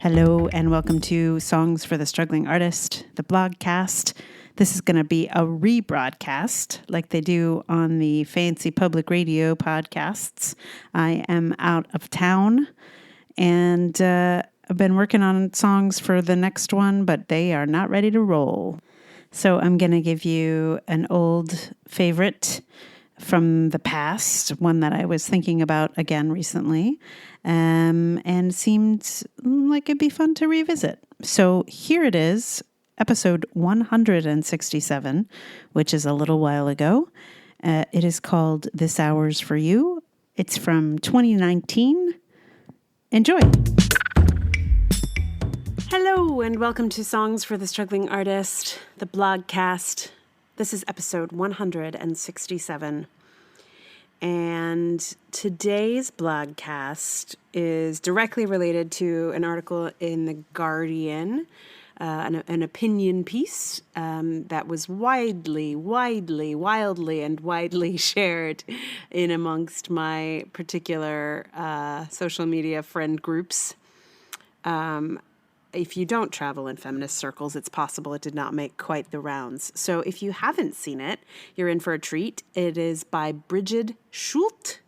Hello and welcome to Songs for the Struggling Artist, the blogcast. This is going to be a rebroadcast like they do on the fancy public radio podcasts. I am out of town and I've been working on songs for the next one, but they are not ready to roll. So I'm going to give you an old favorite from the past, one that I was thinking about again recently, and seemed like it'd be fun to revisit. So here it is, episode 167, which is a little while ago. It is called This Hour's For You. It's from 2019. Enjoy. Hello, and welcome to Songs for the Struggling Artist, the blogcast. This is episode 167. And today's blogcast is directly related to an article in The Guardian, an opinion piece that was wildly shared in amongst my particular social media friend groups. If you don't travel in feminist circles, it's possible it did not make quite the rounds. So if you haven't seen it, you're in for a treat. It is by Bridget Schult,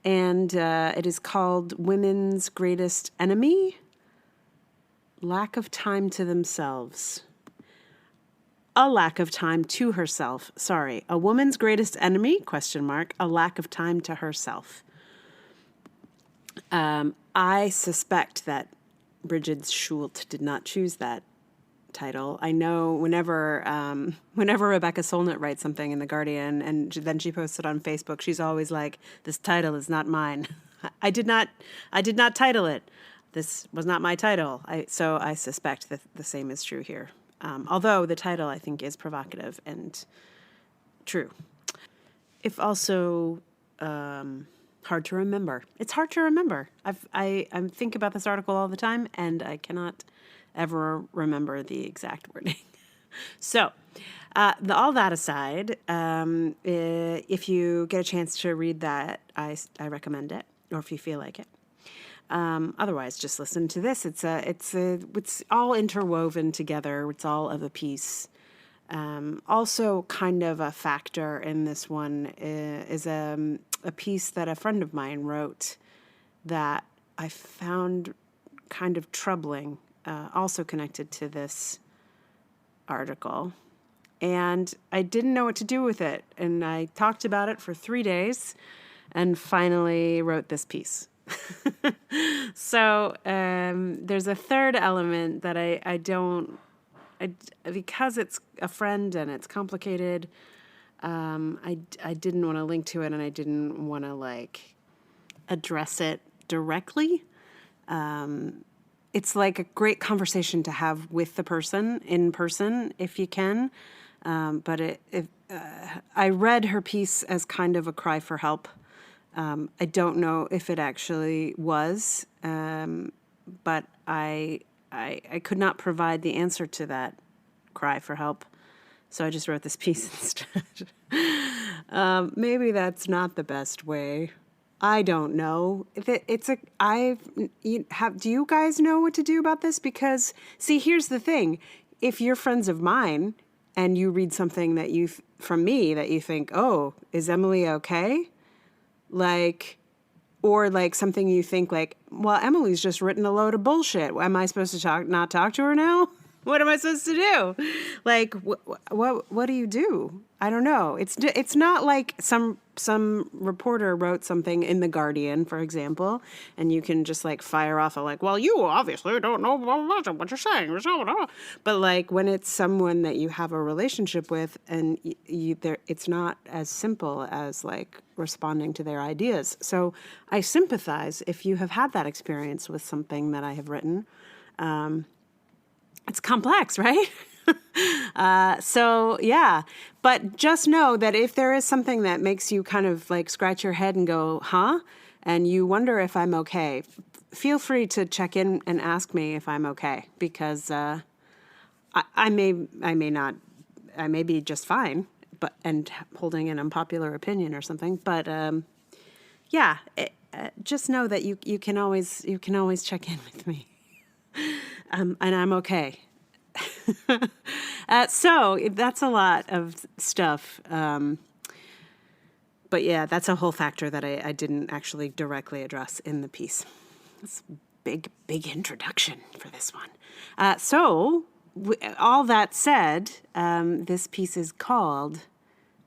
and it is called Women's Greatest Enemy, Lack of Time to Themselves. A lack of time to herself. Sorry, a woman's greatest enemy, ? A lack of time to herself. I suspect that Bridget Schult did not choose that title. I know whenever Rebecca Solnit writes something in The Guardian and then she posts it on Facebook, she's always like, "This title is not mine. I did not title it. This was not my title." So I suspect that the same is true here. Although the title I think is provocative and true. If also hard to remember. It's hard to remember. I think about this article all the time, and I cannot ever remember the exact wording. So, all that aside, if you get a chance to read that, I recommend it, or if you feel like it. Otherwise, just listen to this. It's all interwoven together. It's all of a piece. Also, kind of a factor in this one is a piece that a friend of mine wrote that I found kind of troubling, also connected to this article. And I didn't know what to do with it. And I talked about it for 3 days and finally wrote this piece. So there's a third element that I because it's a friend and it's complicated, I didn't want to link to it and I didn't want to address it directly. It's like a great conversation to have with the person in person if you can. But I read her piece as kind of a cry for help. I don't know if it actually was, but I could not provide the answer to that cry for help, so I just wrote this piece instead. Maybe that's not the best way. I don't know. Do you guys know what to do about this? Because, see, here's the thing. If you're friends of mine and you read something that from me that you think, oh, is Emily okay? Or something you think well, Emily's just written a load of bullshit. Am I supposed to not talk to her now? What am I supposed to do? What do you do? I don't know. It's not like some reporter wrote something in The Guardian, for example, and you can just fire off well, you obviously don't know what you're saying. But when it's someone that you have a relationship with and it's not as simple as responding to their ideas. So I sympathize if you have had that experience with something that I have written. It's complex, right? So yeah, but just know that if there is something that makes you kind of scratch your head and go, huh? And you wonder if I'm okay, feel free to check in and ask me if I'm okay, because I may be just fine, and holding an unpopular opinion or something. But just know that you can always check in with me. And I'm okay. So that's a lot of stuff. But yeah, that's a whole factor that I didn't actually directly address in the piece. It's a big introduction for this one. All that said, this piece is called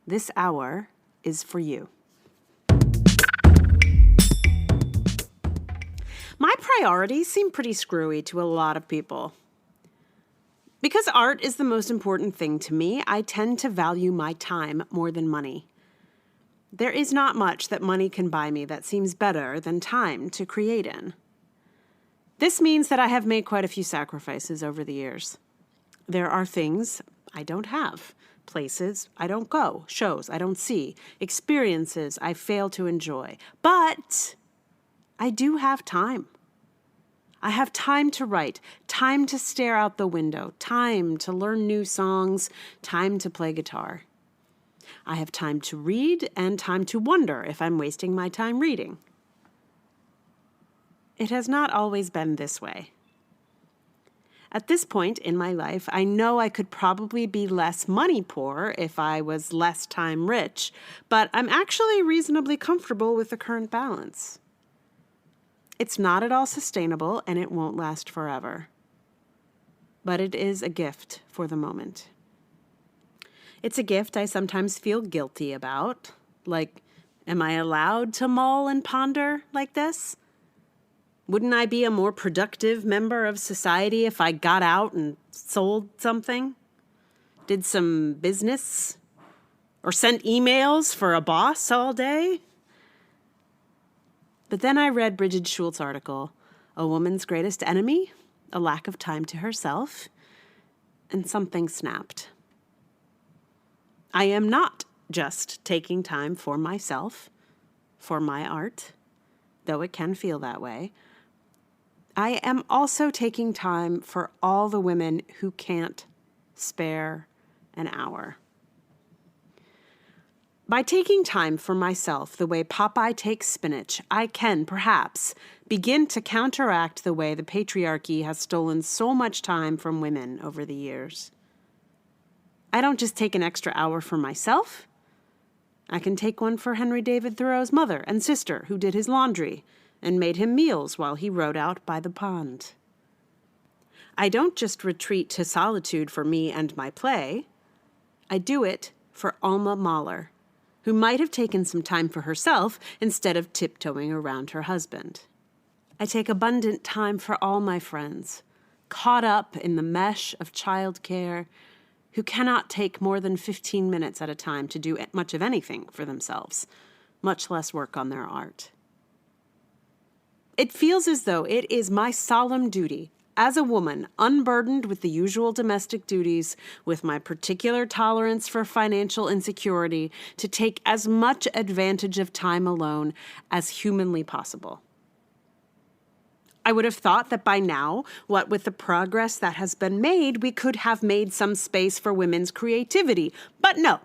"This Hour is for You." My priorities seem pretty screwy to a lot of people. Because art is the most important thing to me, I tend to value my time more than money. There is not much that money can buy me that seems better than time to create in. This means that I have made quite a few sacrifices over the years. There are things I don't have, places I don't go, shows I don't see, experiences I fail to enjoy. But I do have time. I have time to write, time to stare out the window, time to learn new songs, time to play guitar. I have time to read and time to wonder if I'm wasting my time reading. It has not always been this way. At this point in my life, I know I could probably be less money poor if I was less time rich, but I'm actually reasonably comfortable with the current balance. It's not at all sustainable, and it won't last forever. But it is a gift for the moment. It's a gift I sometimes feel guilty about. Like, am I allowed to mull and ponder like this? Wouldn't I be a more productive member of society if I got out and sold something? Did some business? Or sent emails for a boss all day? But then I read Bridget Schultz's article, A Woman's Greatest Enemy, A Lack of Time to Herself, and something snapped. I am not just taking time for myself, for my art, though it can feel that way. I am also taking time for all the women who can't spare an hour. By taking time for myself the way Popeye takes spinach, I can, perhaps, begin to counteract the way the patriarchy has stolen so much time from women over the years. I don't just take an extra hour for myself. I can take one for Henry David Thoreau's mother and sister who did his laundry and made him meals while he rode out by the pond. I don't just retreat to solitude for me and my play. I do it for Alma Mahler, who might have taken some time for herself instead of tiptoeing around her husband. I take abundant time for all my friends, caught up in the mesh of childcare, who cannot take more than 15 minutes at a time to do much of anything for themselves, much less work on their art. It feels as though it is my solemn duty, as a woman unburdened with the usual domestic duties, with my particular tolerance for financial insecurity, to take as much advantage of time alone as humanly possible. I would have thought that by now, what with the progress that has been made, we could have made some space for women's creativity. But no.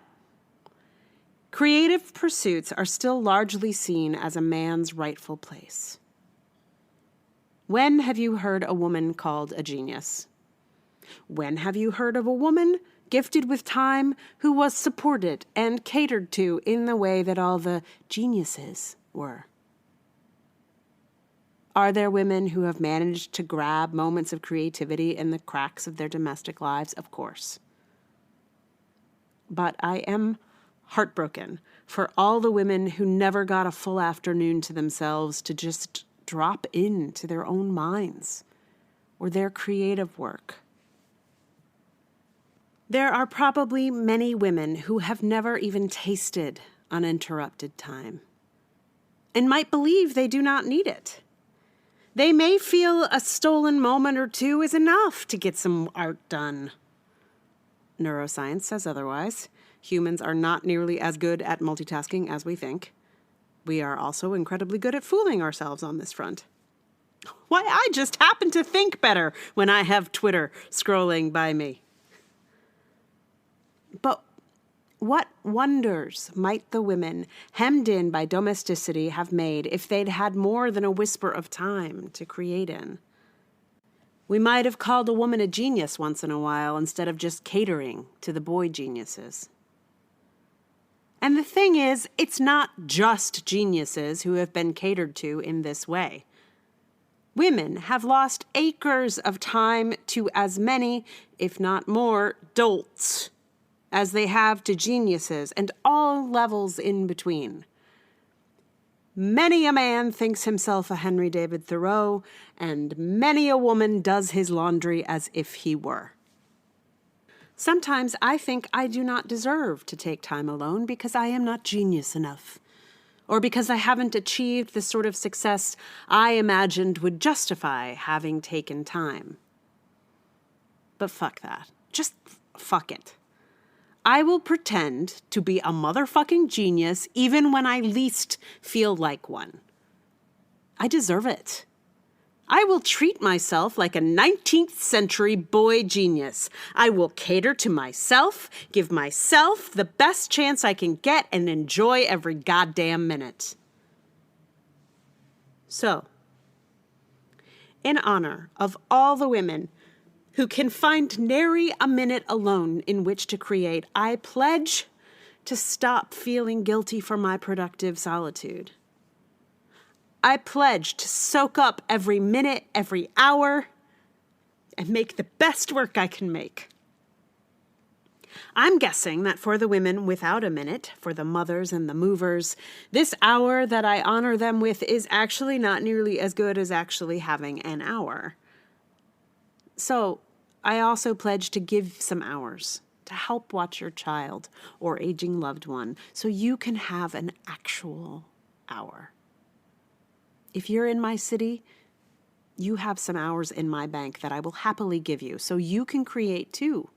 Creative pursuits are still largely seen as a man's rightful place. When have you heard a woman called a genius? When have you heard of a woman gifted with time who was supported and catered to in the way that all the geniuses were? Are there women who have managed to grab moments of creativity in the cracks of their domestic lives? Of course. But I am heartbroken for all the women who never got a full afternoon to themselves to just drop into their own minds or their creative work. There are probably many women who have never even tasted uninterrupted time and might believe they do not need it. They may feel a stolen moment or two is enough to get some art done. Neuroscience says otherwise. Humans are not nearly as good at multitasking as we think. We are also incredibly good at fooling ourselves on this front. Why, I just happen to think better when I have Twitter scrolling by me. But what wonders might the women hemmed in by domesticity have made if they'd had more than a whisper of time to create in? We might have called a woman a genius once in a while instead of just catering to the boy geniuses. And the thing is, it's not just geniuses who have been catered to in this way. Women have lost acres of time to as many, if not more, dolts as they have to geniuses and all levels in between. Many a man thinks himself a Henry David Thoreau, and many a woman does his laundry as if he were. Sometimes I think I do not deserve to take time alone because I am not genius enough, or because I haven't achieved the sort of success I imagined would justify having taken time. But fuck that. Just fuck it. I will pretend to be a motherfucking genius even when I least feel like one. I deserve it. I will treat myself like a 19th century boy genius. I will cater to myself, give myself the best chance I can get, and enjoy every goddamn minute. So, in honor of all the women who can find nary a minute alone in which to create, I pledge to stop feeling guilty for my productive solitude. I pledge to soak up every minute, every hour, and make the best work I can make. I'm guessing that for the women without a minute, for the mothers and the movers, this hour that I honor them with is actually not nearly as good as actually having an hour. So I also pledge to give some hours to help watch your child or aging loved one so you can have an actual hour. If you're in my city, you have some hours in my bank that I will happily give you so you can create too.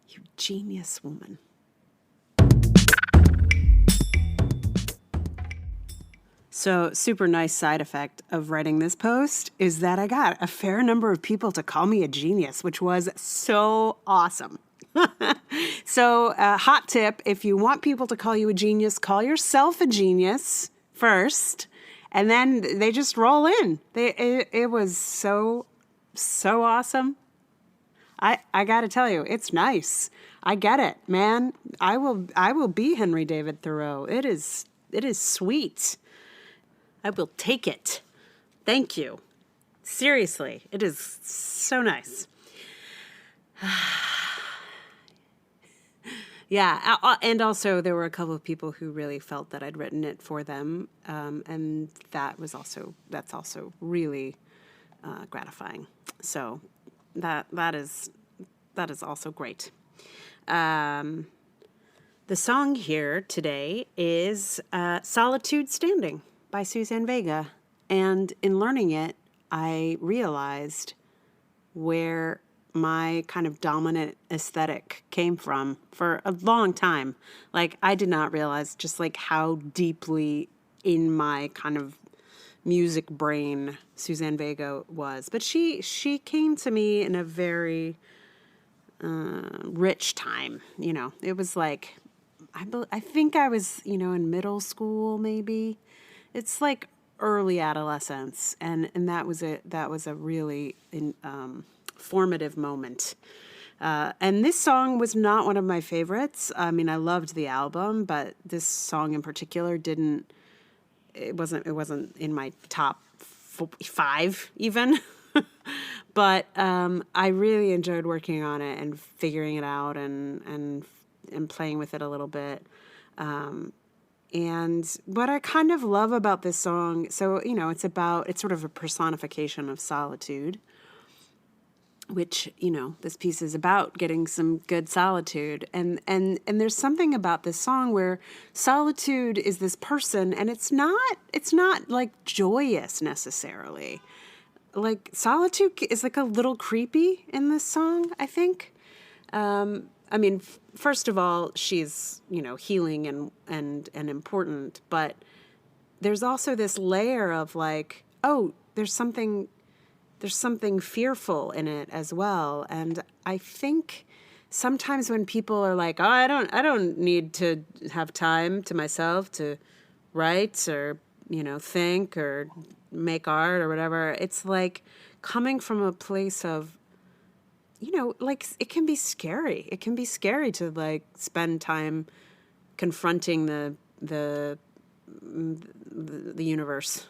You genius woman. So, super nice side effect of writing this post is that I got a fair number of people to call me a genius, which was so awesome. So, hot tip, if you want people to call you a genius, call yourself a genius first. And then they just roll in. It was so awesome. I got to tell you, it's nice. I get it, man. I will be Henry David Thoreau. It is sweet. I will take it. Thank you. Seriously, it is so nice. Yeah, and also there were a couple of people who really felt that I'd written it for them, and that's also really gratifying. So that is also great. The song here today is "Solitude Standing" by Suzanne Vega, and in learning it, I realized where my kind of dominant aesthetic came from for a long time. Like, I did not realize just like how deeply in my kind of music brain Suzanne Vega was. But she came to me in a very rich time. You know, it was like, I think I was, in middle school maybe. It's like early adolescence, and that was a really formative moment. And this song was not one of my favorites. I mean, I loved the album, but this song in particular it wasn't in my top 5 even. But I really enjoyed working on it and figuring it out and playing with it a little bit. And what I kind of love about this song, so, it's sort of a personification of solitude, which, this piece is about getting some good solitude. And there's something about this song where solitude is this person, and it's not like joyous necessarily. Like, solitude is like a little creepy in this song, I think. I mean, first of all, she's, healing and important, but there's also this layer of like, oh, there's something fearful in it as well. And I think sometimes when people are like, oh, I don't need to have time to myself to write or, think or make art or whatever, it's like coming from a place of, like it can be scary. It can be scary to like spend time confronting the universe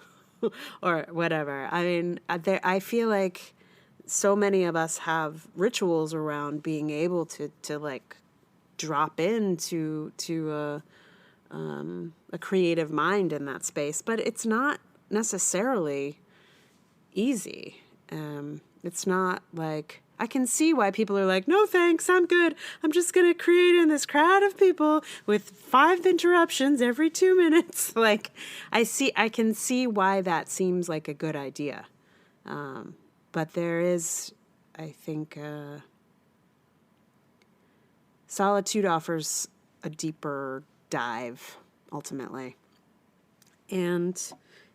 or whatever. I mean, I feel like so many of us have rituals around being able to like drop into a creative mind in that space, but it's not necessarily easy. It's not like, I can see why people are like, no thanks, I'm good. I'm just going to create in this crowd of people with 5 interruptions every 2 minutes. Like, I can see why that seems like a good idea. But there is, I think, solitude offers a deeper dive, ultimately. And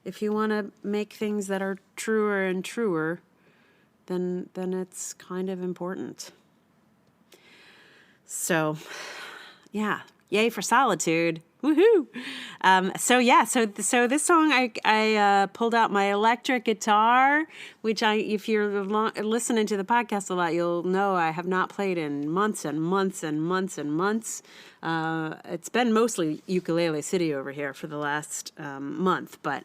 if you want to make things that are truer and truer, then it's kind of important. So, yeah, yay for solitude. Woohoo! So this song, I pulled out my electric guitar, which if you're listening to the podcast a lot, you'll know I have not played in months and months and months and months. It's been mostly Ukulele City over here for the last month, but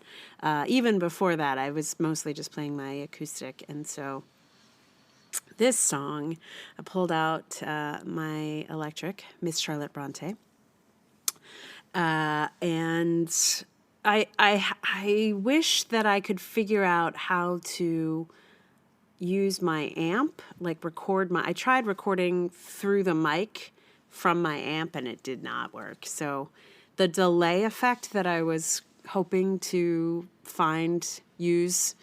even before that, I was mostly just playing my acoustic, and so this song, I pulled out my electric, Miss Charlotte Bronte. And I wish that I could figure out how to use my amp, like I tried recording through the mic from my amp and it did not work. So the delay effect that I was hoping to use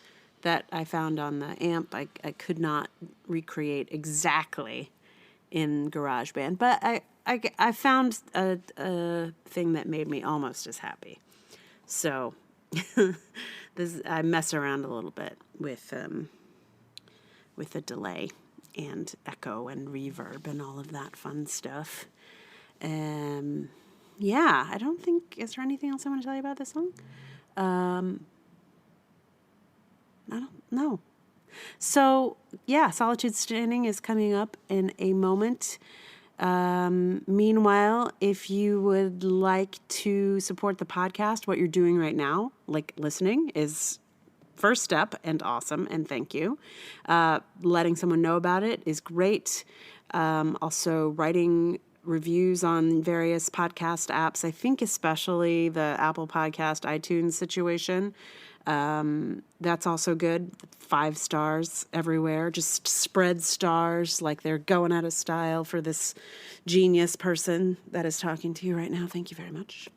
that I found on the amp, I could not recreate exactly in GarageBand, but I found a thing that made me almost as happy. So I mess around a little bit with the delay and echo and reverb and all of that fun stuff. Yeah, I don't think, is there anything else I want to tell you about this song? I don't know. So, yeah, Solitude Standing is coming up in a moment. Meanwhile, if you would like to support the podcast, what you're doing right now, like listening, is first step and awesome, and thank you. Letting someone know about it is great. Also, writing reviews on various podcast apps, I think especially the Apple Podcast iTunes situation. That's also good. 5 stars everywhere. Just spread stars like they're going out of style for this genius person that is talking to you right now. Thank you very much.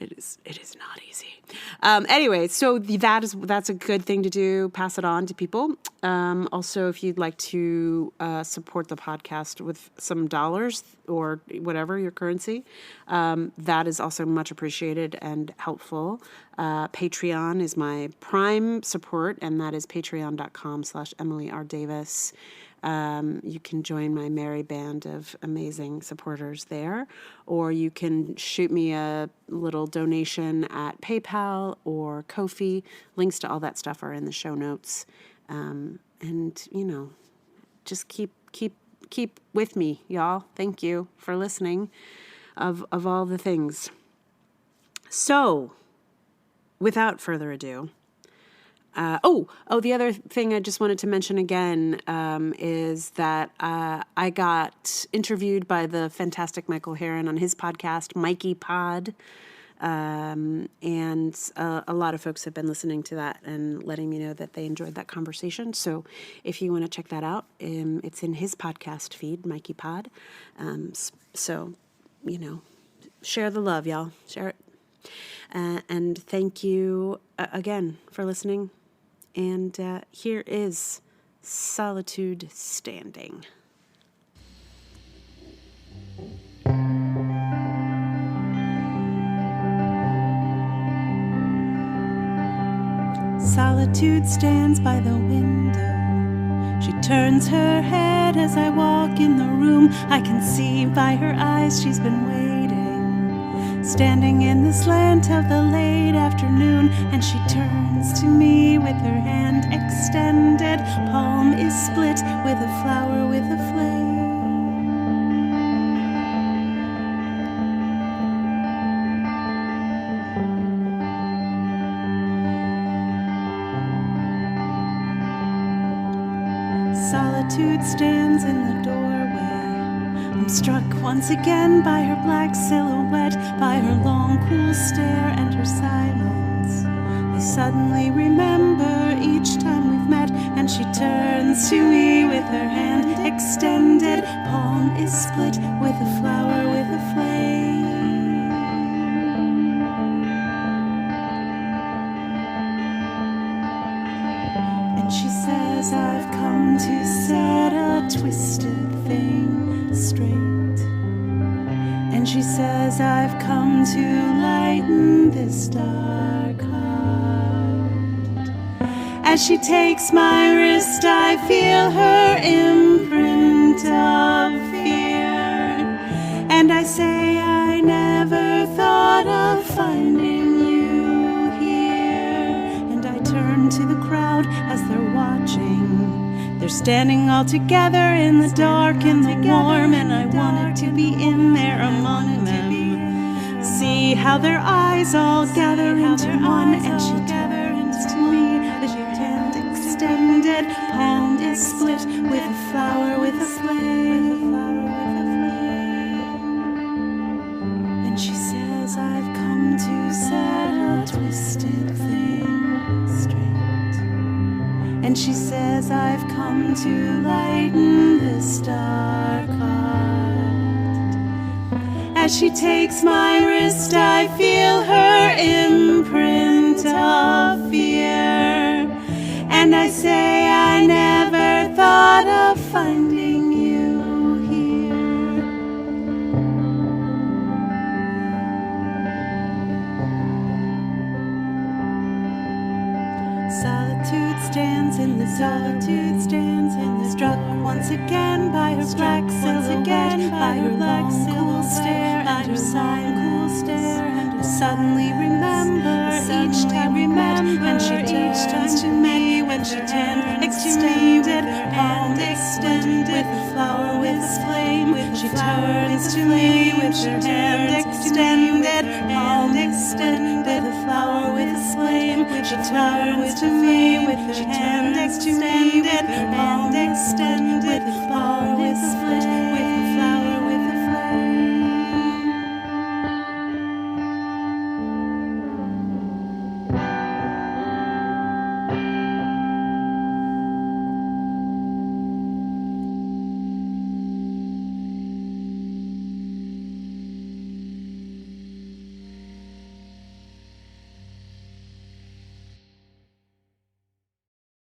It is not easy. Anyway, so that's a good thing to do. Pass it on to people. Also, if you'd like to support the podcast with some dollars or whatever your currency, that is also much appreciated and helpful. Patreon is my prime support, and that is patreon.com/Emily R. Davis. You can join my merry band of amazing supporters there, or you can shoot me a little donation at PayPal or Ko-fi. Links to all that stuff are in the show notes. And just keep with me, y'all. Thank you for listening of all the things. So, without further ado, the other thing I just wanted to mention again is that I got interviewed by the fantastic Michael Herron on his podcast, Mikey Pod, and a lot of folks have been listening to that and letting me know that they enjoyed that conversation. So if you want to check that out, it's in his podcast feed, Mikey Pod. So, share the love, y'all. Share it. And thank you again for listening. And here is Solitude Standing. Solitude stands by the window. She turns her head as I walk in the room. I can see by her eyes she's been waiting. standing in the slant of the late afternoon, and she turns to me with her hand extended. Palm is split with a flower with a flame. Solitude stands in the doorway. I'm struck once again by her black silhouette, by her long, cool stare and her silence. I suddenly remember each time we've met, and she turns to me with her hand extended. Palm is split with a flower with a flame. And she says, I've come to set a twisted thing straight. And she says, I've come to lighten this dark heart. As she takes my wrist, I feel her imprint of fear. And I say, I never thought of finding you here. And I turn to the crowd as they're watching. They're standing all together in the dark, in the warm, and I wanted to be in there among them. See how their eyes all gather into one, and she turns to me with her hand extended. Palm is split with a flower with a flame. And she says, I've come to set a twisted thing straight. And she says, I've come to lighten this dark heart. As she takes my wrist, I feel her imprint of fear. And I say, I never thought of finding you here. Solitude stands in the solitude stands in the struck once again by her black silhouette, by her black cool stare and her silent cool stare. And I suddenly remember each time remember, and she turns to me when she hand extended, hand extended with a flower with a flame. She turns to me with her hand extended, hand extended with a flower with a flame. She turns to me with her hand extended, hand extended with a flower with a flame.